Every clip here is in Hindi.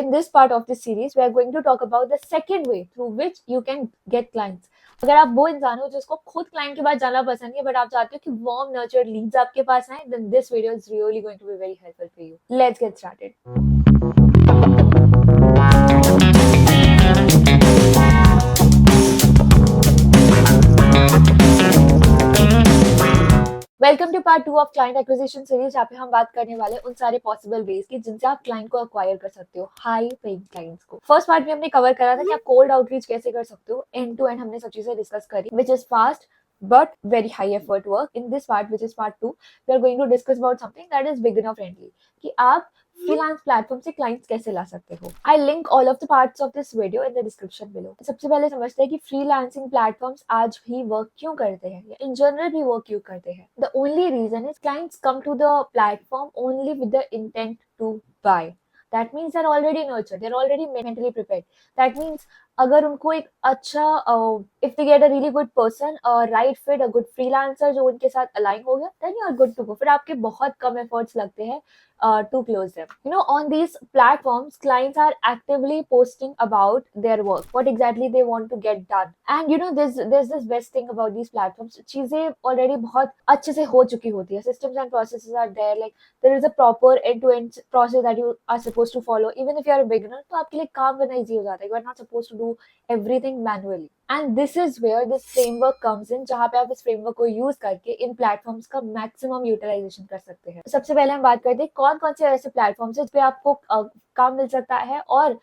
In this part of this series, we are going to talk about the second way through which you can get clients. अगर आप वो इंसान हो जिसको खुद क्लाइंट के पास जाना पसंद है, बट आप चाहते हो कि वार्म नर्चर्ड लीड्स आपके पास आए, then this video is really going to be very helpful for you. Let's get started. Welcome to part 2 of client acquisition series, जहाँ पे हम बात करने वाले उन सारे पॉसिबल वेज की जिनसे आप क्लाइंट को अक्वायर कर सकते हो, हाई पेइंग क्लाइंट्स को। फर्स्ट पार्ट में हमने कवर करा था कि आप कोल्ड आउटरीच कैसे कर सकते हो। एंड टू एंड हमने सब चीजें डिस्कस करी, which is fast but very high effort work. In this part, which is part 2, we are going to discuss about something that is beginner friendly, कि आप फ्रीलांस प्लेटफॉर्म से क्लाइंट्स कैसे ला सकते हो। I link all of the parts of this video in the description below. सबसे पहले समझते हैं कि फ्रीलांसिंग प्लेटफॉर्म्स आज भी वर्क क्यों करते हैं, या इन जनरल भी वर्क क्यों करते हैं। The only reason is clients come to the platform only with the intent to buy. That means they're already nurtured, they're already mentally prepared. That means अगर उनको एक अच्छा if they get a really good person, a right fit, a good freelancer जो उनके साथ align हो गया, then you are good to go. फिर आपके बहुत कम efforts लगते हैं to close them. You know, on these platforms, clients are actively posting about their work, what exactly they want to get done. And you know, there's this best thing about these platforms. चीजें already बहुत अच्छे से हो चुकी होती है. Systems and processes are there. Like there is a proper end-to-end process that you are supposed to follow. Even if you are a beginner, तो आपके लिए काम करना easy हो जाता है. You are not supposed to do everything manually. And this is where this framework comes in, जहाँ पे आप इस framework को use करके इन platforms का maximum utilization कर सकते हैं। सबसे पहले हम बात करते हैं कौन कौन से ऐसे platforms हैं जिस पे आपको काम मिल सकता है और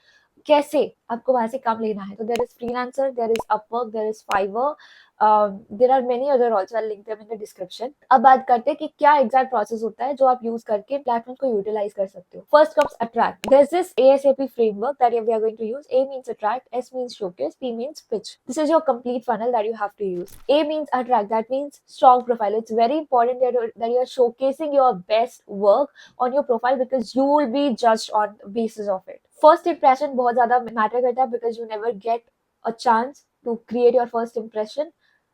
कैसे आपको वहां से काम लेना है। तो there is Freelancer, there is Upwork, there is Fiverr, there are many other also, I link them in the description. अब बात करते हैं कि क्या एग्जैक्ट प्रोसेस होता है जो आप यूज करके प्लेटफॉर्म को यूटिलाइज कर सकते हो। First comes attract. There is this ASAP framework that we are going to use. A means attract, S means showcase, P means pitch. This is your complete funnel that you have to use. A means attract, that means strong profile. It's very important that you are showcasing your best work on your profile because you will be judged on the basis of it. First impression बहुत ज्यादा मैटर करता है because you never get a chance to create your first impression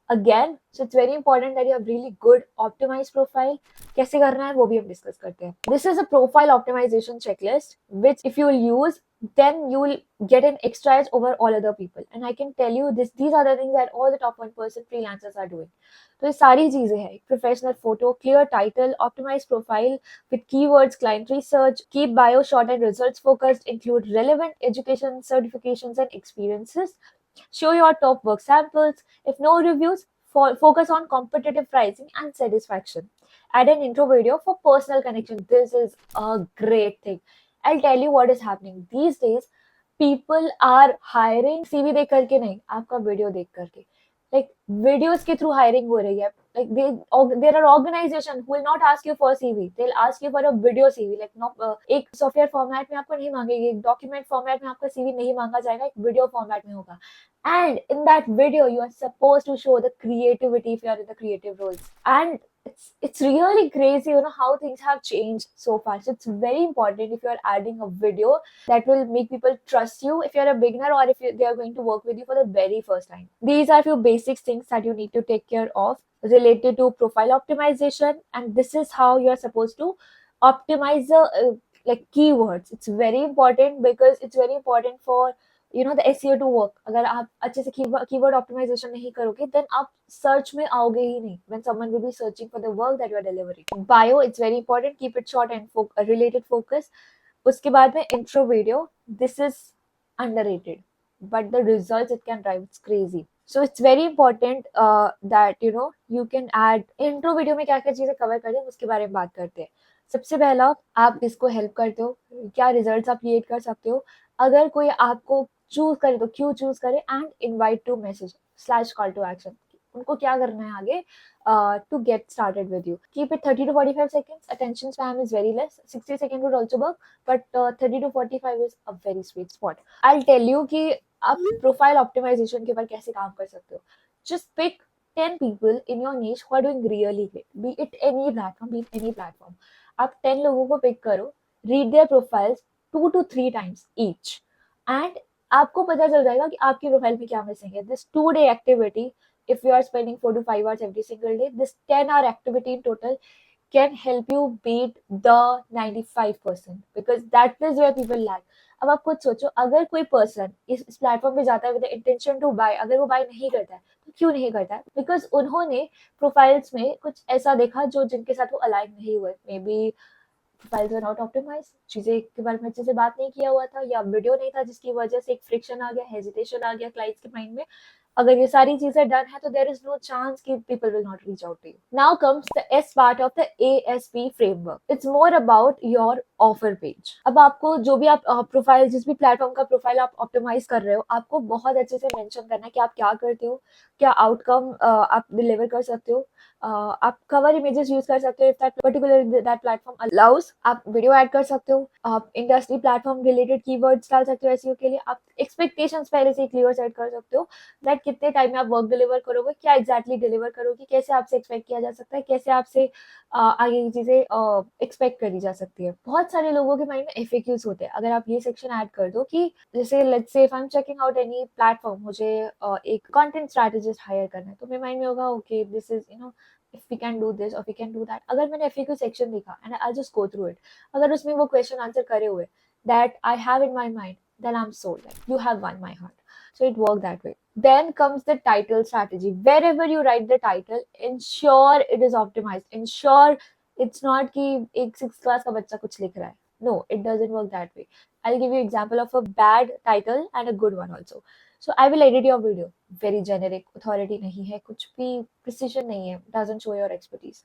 again. So it's very important that you have really good optimize profile. कैसे करना है वो भी हम डिस्कस करते हैं। This is a profile optimization checklist which if you will use, then you will get an extra edge over all other people. And I can tell you these are the things that all the top 1% freelancers are doing. तो ये सारी चीजें हैं। Professional photo, clear title, optimize profile with keywords, client research, keep bio short and results focused, include relevant education, certifications and experiences, show your top work samples. If no reviews, focus on competitive pricing and satisfaction. Add an intro video for personal connection. This is a great thing. I'll tell you what is happening these days. People are hiring CV देख करके नहीं, आपका वीडियो देख करके। Like videos के through hiring हो रही है। Like there are organization who will not ask you for CV. They'll ask you for a video CV. Like एक सॉफ्टवेयर फॉर्मेट में आपको नहीं मांगेगी, एक डॉक्यूमेंट फॉर्मेट में आपका CV नहीं मांगा जाएगा, एक वीडियो फॉर्मेट में होगा। And in that video, you are supposed to show the creativity if you are in the creative roles. And it's really crazy, you know, how things have changed so fast. It's very important if you are adding a video that will make people trust you if you're a beginner or if they are going to work with you for the very first time. These are few basic things that you need to take care of related to profile optimization, and this is how you are supposed to optimize the like keywords. It's very important because it's very important for you know the SEO to work. अगर आप अच्छे से कीवर्ड ऑप्टिमाइजेशन नहीं करोगे then आप सर्च में आओगे ही नहीं when someone will be searching for the work that you are delivering. Bio, it's very important, keep it short and related focus. उसके बाद में intro video, this is underrated but the results it can drive, it's crazy. So it's very important that you know you can add intro video में क्या क्या चीजें कवर करें उसके बारे में बात करते हैं। सबसे पहला, आप किसको हेल्प करते हो, क्या रिजल्ट्स आप क्रिएट कर सकते हो। अगर कोई आपको चूज करे तो क्यों चूज करे, and invite to message slash call to action, उनको क्या करना है आगे to get started with you. Keep it 30 to 45 seconds. Attention span is very less. 60 seconds would also work, but 30 to 45 is a very sweet spot. I'll tell you कि आप प्रोफाइल ऑप्टिमाइजेशन के ऊपर कैसे काम कर सकते हो। Just pick 10 people in your niche who are doing really great, be it any platform, be it any platform. आप 10 लोगों को पिक करो, read their profiles 2 to 3 times each, and आपको पता चल जाएगा कि आपकी प्रोफाइल में क्या मिसिंग है। This 2-day activity, if you are spending 4 to 5 hours every single day, this 10-hour activity in total can help you beat the 95% because that is where people lack. अब आप खुद सोचो, अगर कोई पर्सन इस प्लेटफॉर्म पे जाता है विद इंटेंशन टू बाय, अगर वो बाय नहीं करता है तो क्यों नहीं करता है? बिकॉज उन्होंने प्रोफाइल्स में कुछ ऐसा देखा जो जिनके साथ वो अलाइन नहीं हुए। Maybe profiles were not optimize, चीजें के बारे में अच्छे से बात नहीं किया हुआ था, या वीडियो नहीं था जिसकी वजह से एक फ्रिक्शन आ गया, हेजिटेशन आ गया क्लाइंट्स के माइंड में। अगर ये सारी चीजें डन है तो देयर इज नो चांस कि people will not reach out to you. Now comes the S part of the ASP framework. It's more about your offer page. अब आपको जो भी आप प्रोफाइल, जिस भी प्लेटफॉर्म का प्रोफाइल आप ऑप्टिमाइज कर रहे हो, आपको बहुत अच्छे से मेंशन करना है कि आप क्या करते हो, क्या आउटकम आप डिलीवर कर सकते हो। आप कवर इमेजेस यूज कर सकते हो if that particular that platform allows. आप वीडियो ऐड कर सकते हो, आप इंडस्ट्री प्लेटफॉर्म रिलेटेड कीवर्ड्स डाल सकते हो एसईओ के लिए। आप एक्सपेक्टेशंस पहले से क्लियर सेट कर सकते हो दैट कितने टाइम में आप वर्क डिलीवर करोगे, क्या एग्जैक्टली डिलीवर करोगे, कैसे आपसे एक्सपेक्ट किया जा सकता है, कैसे आपसे आगे की चीजें एक्सपेक्ट करी जा सकती है। बहुत सारे लोगों के माइंड में एफएक्यूज होते हैं। अगर आप ये सेक्शन ऐड कर दो कि जैसे let's say if I am checking out any platform, मुझे एक कंटेंट स्ट्रेटेजिस्ट हायर करना है, तो मेरे माइंड में होगा okay this is if we can do this or we can do that। अगर मैंने FAQ सेक्शन देखा and I'll just go through it, अगर उसमें वो क्वेश्चन आंसर करे हुए that I have in my mind, then I'm sold, like you have won my heart। So it worked that way। Then comes the title strategy। Wherever you write the title, ensure it is optimized, ensure it's not कि एक 6th class का बच्चा कुछ लिख रहा है। No, it doesn't work that way। I'll give you example of a bad title and a good one also। So I will edit your video, very generic, authority नहीं है, कुछ भी precision नहीं है, doesn't show your expertise।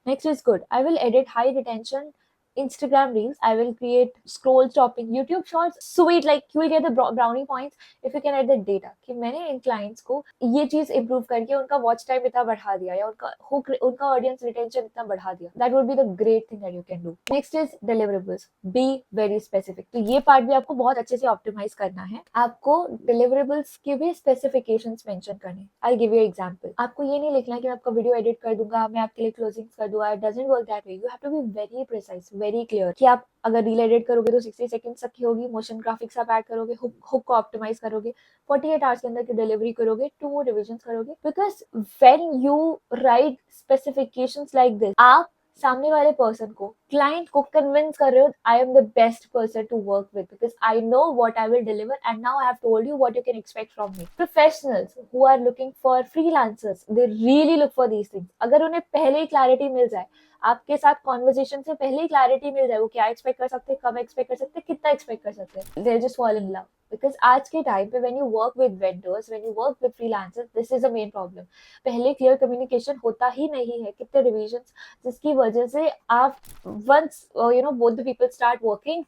Next is good, I will edit high retention Instagram reels, I will create scroll stopping YouTube shorts, sweet, like you will get the brownie points if you can add the data कि मैंने इन clients को ये चीज improve करके उनका watch time इतना बढ़ा दिया, या उनका audience retention इतना बढ़ा दिया। That would be the great thing that you can do। Next is deliverables, be very specific। तो ये part भी आपको बहुत अच्छे से optimize करना है। आपको deliverables के भी specifications mention करने। I'll give you example। आपको ये नहीं लिखना कि मैं आपका video edit कर दूंगा, मैं आपके लिए closings कर दूंगा। It doesn't work that way। You have to be very precise, very clear कि आप अगर रील एडिट करोगे तो 60 सेकंड्स तक की होगी, मोशन ग्राफिक्स आप ऐड करोगे, हुक को ऑप्टिमाइज करोगे, 48 आवर्स के अंदर की डिलीवरी करोगे, 2 रिविजन्स करोगे। Because when you right specifications like this, आप सामने वाले पर्सन को, क्लाइंट को कन्विंस कर रहे हो I am the best person to work with because I know what I will deliver and now I have told you what you can expect from me. Professionals who are looking for freelancers, they really look for these things. अगर उन्हें पहले ही क्लैरिटी मिल जाए, आपके साथ कॉन्वर्जेशन से पहले ही क्लैरिटी मिल जाए वो क्या एक्सपेक्ट कर सकते हैं, कब एक्सपेक्ट कर सकते हैं, कितना एक्सपेक्ट कर सकते हैं, they just fall in love. Because आज के टाइम पे when you work with vendors, when you work with freelancers, this is a main problem. पहले क्लियर कम्युनिकेशन होता ही नहीं है, कितने रिविजन्स, जिसकी वजह से आप once both the people start working,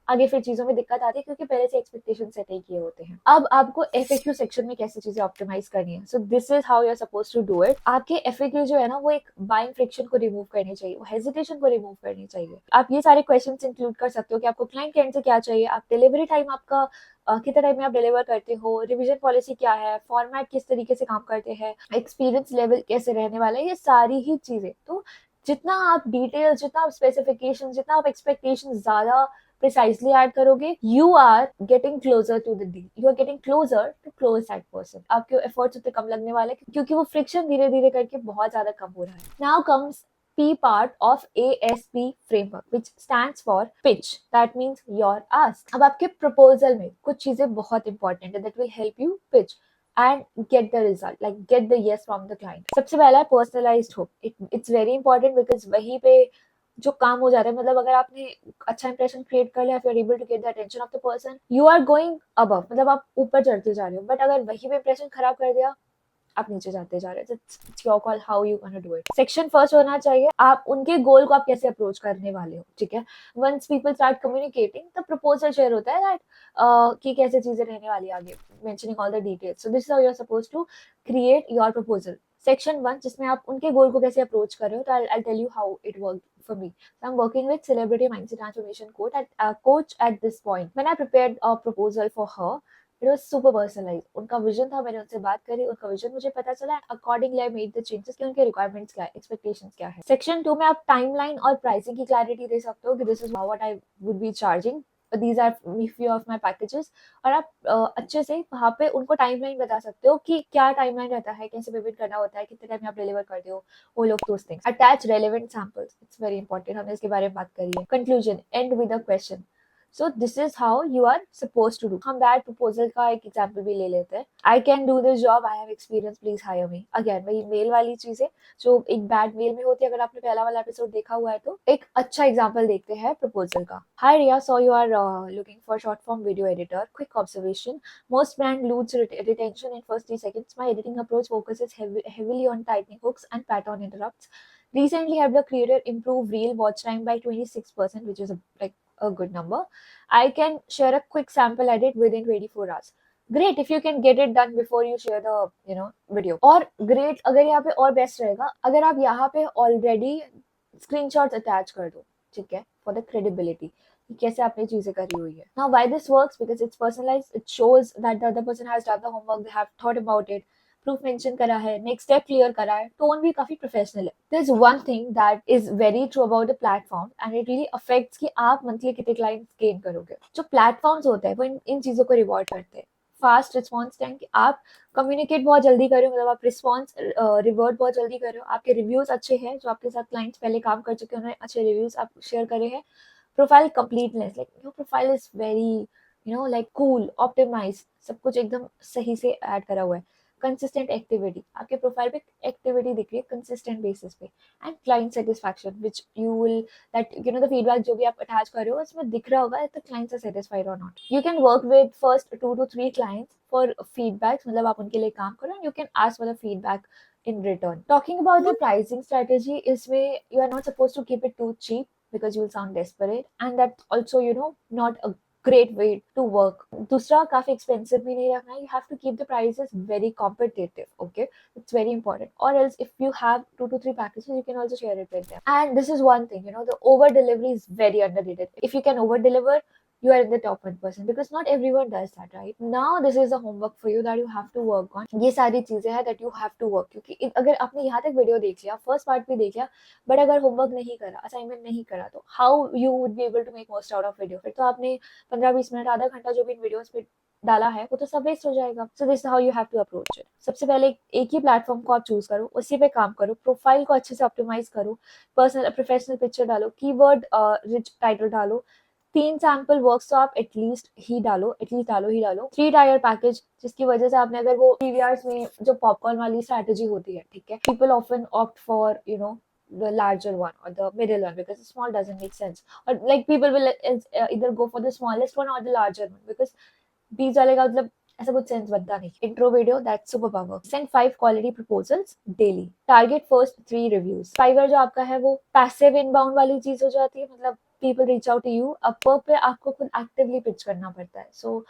आगे फिर चीजों में दिक्कत आती है क्योंकि पहले से एक्सपेक्टेशन सेट ही किए होते हैं। अब आपको FAQ सेक्शन में कैसे चीजें ऑप्टिमाइज करनी है, so this is how you are suppose to do it. आपके FAQ जो है ना, वो एक बाइंग फ्रिक्शन को रिमूव करनी चाहिए, वो हेजिटेशन को रिमूव करनी चाहिए। आप ये सारे क्वेश्चन इंक्लूड कर सकते हो कि आपको क्लाइंट के एंड से क्या चाहिए, आप डिलीवरी टाइम आपका कितने टाइम में आप डिलीवर करते हो, रिवीजन पॉलिसी क्या है, फॉर्मेट किस तरीके से काम करते हैं, एक्सपीरियंस लेवल कैसे रहने वाला है, ये सारी ही चीजें। तो जितना आप डिटेल्स, जितना आप स्पेसिफिकेशन, जितना आप एक्सपेक्टेशन ज्यादा precisely add करोगे, you are getting closer to the deal, you are getting closer to close that person। आपके efforts उतने कम लगने वाले क्योंकि वो friction धीरे धीरे करके बहुत ज्यादा कम हो रहा है। Now comes P part of ASP framework, which stands for pitch, that means your ask। अब आपके proposal में कुछ चीजें बहुत important है that will help you pitch and get the result, like get the yes from the client। सबसे पहला है personalized hook। It's very important because वहीं पे जो काम हो जाता है, मतलब अगर आपने अच्छा इंप्रेशन क्रिएट कर लिया, if you are able to get the attention of the person, you are going above, मतलब आप ऊपर चढ़ते जा रहे हो। बट अगर वही पे इंप्रेशन खराब कर दिया, आप नीचे जाते जा रहे हो। It's your call how you gonna do it. Section first होना चाहिए, आप उनके गोल को आप कैसे अप्रोच करने वाले हो, ठीक है। Once people start communicating, the proposal share होता है दैट कि कैसे चीजें रहने वाली आगे, mentioning all the details. So this is how you are suppose to create your proposal. Section 1 जिसमें आप उनके गोल को कैसे अप्रोच कर रहे हो, तो I tell you how it work for me। So I'm working with celebrity mindset transformation coach at this point। When I prepared a proposal for her, it was super personalized। उनका विजन था, मैंने उनसे बात करी, उनका विजन मुझे पता चला, accordingly I made the changes कि उनके रिक्वायरमेंट्स क्या है, एक्सपेक्टेशंस क्या है। सेक्शन 2 में आप टाइमलाइन और प्राइसिंग की क्लैरिटी दे सकते हो कि this is what I would be charging these are few of my packages, और आप अच्छे से वहाँ पे उनको टाइमलाइन बता सकते हो कि क्या टाइमलाइन रहता है, कैसे पेमेंट करना होता है, कितने टाइम में आप डिलीवर करते हो, वो लोग those things. Attach relevant samples, it's very important, हमने इसके बारे में बात करी है। Conclusion, and with a question. So this is how you are supposed to do. हम बैड प्रपोजल का एक एग्जाम्पल भी ले लेते हैं। I can do this job, I have experience, please hire me. Again वही मेल वाली चीजें जो एक बैड मेल में होती है, अगर आपने पहला वाला एपिसोड देखा हुआ है तो। एक अच्छा एग्जाम्पल देखते हैं प्रपोजल का। Hi Riya, saw you are looking for short form video editor. Quick observation: most brand lose retention in first 3 seconds. My editing approach focuses heavily on tightening hooks and pattern interrupts. Recently helped a creator improve reel watch time by 26%, which is a good number. I can share a quick sample edit within 24 hours. Great if you can get it done before you share the video. और great अगर यहाँ पे और बेस्ट रहेगा अगर आप यहाँ पे ऑलरेडी स्क्रीनशॉट्स अटैच कर दो, ठीक है, फॉर द क्रेडिबिलिटी कि कैसे आपने चीजें करी हुई है। Now why this works? Because it's personalized. It shows that the other person has done the homework, they have thought about it, proof mention करा है, नेक्स्ट स्टेप क्लियर करा है, टोन भी काफी प्रोफेशनल है। There is one thing that is very true about the platform and it really affects कि आप मंथली कितने क्लाइंट्स गेन करोगे। जो प्लेटफॉर्म्स होते हैं वो इन चीजों को रिवॉर्ड करते हैं। फास्ट रिस्पॉन्स टाइम, कि आप कम्युनिकेट बहुत जल्दी कर रहे हो, मतलब आप रिस्पॉन्स रिवर्ट बहुत जल्दी कर रहे हो, आपके रिव्यूज अच्छे हैं, जो आपके साथ क्लाइंट्स पहले काम कर चुके हैं उन्होंने अच्छे रिव्यूज आप शेयर करे हैं। Profile completeness, like your profile is very like cool, optimize, सब कुछ एकदम सही से ऐड करा हुआ है। कंसिस्टेंट एक्टिविटी, आपके प्रोफाइल पे एक्टिविटी दिख रही है कंसिस्टेंट बेसिस पे। And client satisfaction, which you will that the feedback जो भी आप अटैच कर रहे हो उसमें दिख रहा होगा द क्लाइंट्स आर सेटिस्फाइड और not. You can work with first 2 to 3 clients for feedbacks, मतलब आप उनके लिए काम करो and you can ask for the feedback in return. Talking about the pricing strategy, इसमें you are not supposed to keep it too cheap because you will sound desperate, and that's also not a great way to work. दूसरा काफी expensive भी नहीं रखना, you have to keep the prices very competitive, okay? It's very important. Or else if you have 2 to 3 packages, you can also share it with them. And this is one thing, the over delivery is very underrated. If you can over deliver, you are in the top 1%, because not everyone does that, right? Now this is a homework for you that you have to work on. ये सारी चीजें हैं that you have to work, क्योंकि अगर आपने यहाँ तक वीडियो देख लिया, फर्स्ट पार्ट भी देख लिया, बट अगर होमवर्क नहीं करा, असाइनमेंट नहीं करा, तो how you would be able to make most out of video? फिर तो आपने 15-20 मिनट, आधा घंटा जो भी इन वीडियोस पे डाला है वो तो सब वेस्ट हो जाएगा। So this how you have to approach it. सबसे पहले एक ही प्लेटफॉर्म को आप चूज करो, उसी पे काम करो, प्रोफाइल को अच्छे से ऑप्टिमाइज करो, पर्सनल प्रोफेशनल पिक्चर डालो, कीवर्ड रिच टाइटल डालो, 3 सैंपल वर्क्स तो आप एटलीस्ट डालो ही डालो। 3 टायर पैकेज, जिसकी वजह से आपने अगर वो पीवीआर्स में जो पॉपकॉर्न वाली स्ट्रेटेजी होती है, ठीक है, people often opt for the larger one or the middle one, because the small doesn't make sense, or like people will either go for the smallest one or the larger one, because बीच वाले का मतलब ऐसा कुछ सेंस बनता नहीं। Intro video, that's super power. Send 5 quality proposals daily, target first 3 reviews. Fiverr जो आपका है वो पैसिव इनबाउंड वाली चीज हो जाती है, मतलब people reach out to you. Upwork पे आपको खुद एक्टिवली पिच करना पड़ता है। So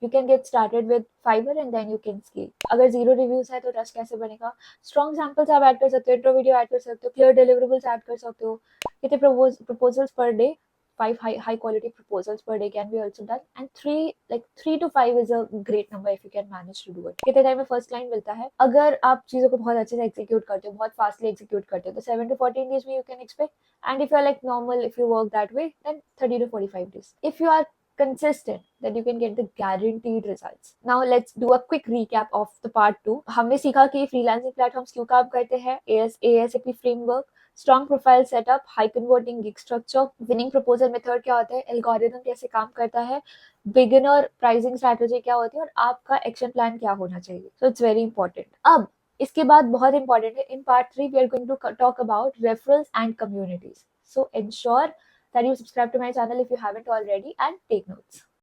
you can get started with Fiverr and then you can scale. अगर 0 रिव्यूज है तो ट्रस्ट कैसे बनेगा? स्ट्रॉन्ग सैंपल्स आप ऐड कर सकते हो, इंट्रो वीडियो ऐड कर सकते हो, क्लियर डिलीवरेबल्स ऐड कर सकते हो। कितने proposals per day? 5 high quality proposals per day can be also done, and 3 to 5 is a great number if you can manage to do it. कितने टाइम में फर्स्ट क्लाइंट मिलता है? अगर आप चीजों को बहुत अच्छे से एग्जीक्यूट करते हो, बहुत फास्टली एग्जीक्यूट करते हो, तो 7 to 14 days में you can expect, and if you are like normal, if you work that way, then 30 to 45 days. If you are consistent, then you can get the guaranteed results. Now let's do a quick recap of the part 2. हमने सीखा कि फ्रीलांसिंग प्लेटफॉर्म्स क्यों काम करते हैं, ASAP framework, strong profile setup, high converting gig structure, winning proposal method क्या होता है, एल्गोरिथम कैसे काम करता है, बिगिनर प्राइसिंग स्ट्रेटजी क्या होती है, और आपका एक्शन प्लान क्या होना चाहिए। So it's very important. अब इसके बाद बहुत इंपॉर्टेंट है, in part 3 we are going to talk about referrals and communities. So ensure that you subscribe to my channel if you haven't already and take notes.